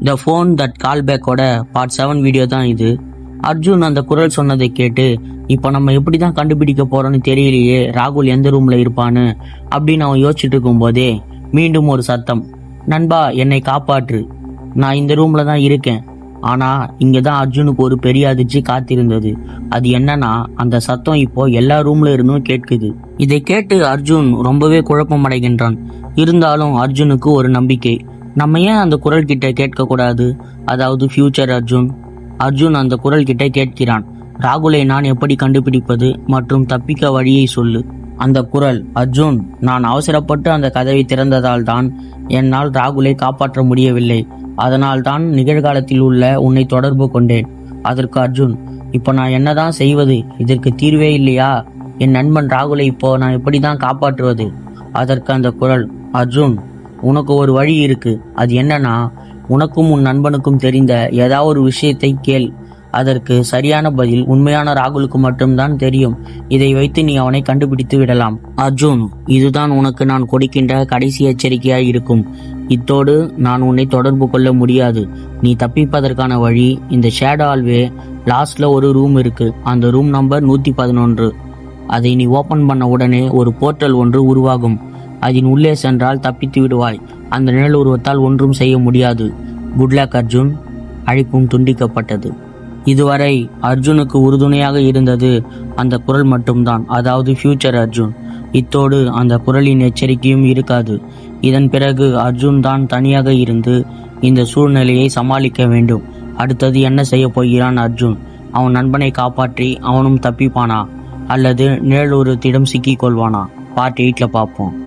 The phone that call பேக்கோட part 7 video தான் இது. அர்ஜுன் அந்த குரல் சொன்னதை கேட்டு இப்போ நம்ம எப்படி தான் கண்டுபிடிக்க போறோம்னு தெரியலையே, ராகுல் எந்த ரூம்ல இருப்பான்னு அப்படின்னு அவன் யோசிச்சுட்டு இருக்கும் போதே மீண்டும் ஒரு சத்தம், நண்பா என்னை காப்பாற்று, நான் இந்த ரூம்ல தான் இருக்கேன். ஆனா இங்கதான் அர்ஜுனுக்கு ஒரு பெரிய அதிர்ச்சி காத்திருந்தது. அது என்னன்னா, அந்த சத்தம் இப்போ எல்லா ரூம்ல இருந்தும் கேட்குது. இதை கேட்டு அர்ஜுன் ரொம்பவே குழப்பம் அடைகின்றான். இருந்தாலும் அர்ஜுனுக்கு ஒரு நம்பிக்கை, நம்ம ஏன் அந்த குரல் கிட்ட கேட்க கூடாது, அதாவது ஃபியூச்சர் அர்ஜுன் அந்த குரல் கிட்ட கேட்கிறான், ராகுலை நான் எப்படி கண்டுபிடிப்பது மற்றும் தப்பிக்க வழியை சொல்லு. அந்த குரல், அர்ஜுன், நான் அவசரப்பட்டு அந்த கதவை திறந்ததால் தான் என்னால் ராகுலை காப்பாற்ற முடியவில்லை. அதனால் தான் நிகழ்காலத்தில் உள்ள உன்னை தொடர்பு கொண்டேன். அதற்கு அர்ஜுன், இப்போ நான் என்னதான் செய்வது, இதற்கு தீர்வே இல்லையா, என் நண்பன் ராகுலை இப்போ நான் எப்படி தான் காப்பாற்றுவது. அதற்கு அந்த குரல், அர்ஜுன், உனக்கு ஒரு வழி இருக்கு. அது என்னன்னா, உனக்கும் உன் நண்பனுக்கும் தெரிந்த ஏதாவது ஒரு விஷயத்தை கேள். அதற்கு சரியான பதில் உண்மையான ராகுலுக்கு மட்டும்தான் தெரியும். இதை வைத்து நீ அவனை கண்டுபிடித்து விடலாம். அர்ஜுன், இதுதான் உனக்கு நான் கொடுக்கின்ற கடைசி எச்சரிக்கையாய் இருக்கும். இத்தோடு நான் உன்னை தொடர்பு கொள்ள முடியாது. நீ தப்பிப்பதற்கான வழி, இந்த ஷேடோ ஆல்வே லாஸ்ட்ல ஒரு ரூம் இருக்கு. அந்த ரூம் நம்பர் 111. அதை நீ ஓபன் பண்ண உடனே ஒரு போர்ட்டல் ஒன்று உருவாகும். அதன் உள்ளே சென்றால் தப்பித்து விடுவாய். அந்த நிழல் உருவத்தால் ஒன்றும் செய்ய முடியாது. Good luck Arjun. அழைப்பும் துண்டிக்கப்பட்டது. இதுவரை அர்ஜுனுக்கு உறுதுணையாக இருந்தது அந்த குரல் மட்டும்தான், அதாவது ஃபியூச்சர் அர்ஜுன். இத்தோடு அந்த குரலின் எச்சரிக்கையும் இருக்காது. இதன் பிறகு அர்ஜுன் தான் தனியாக இருந்து இந்த சூழ்நிலையை சமாளிக்க வேண்டும். அடுத்தது என்ன செய்ய போகிறான் அர்ஜுன்? அவன் நண்பனை காப்பாற்றி அவனும் தப்பிப்பானா, அல்லது நிழல் உருவத்திடம் சிக்கிக் கொள்வானா? பார்ட் 8ல பார்ப்போம்.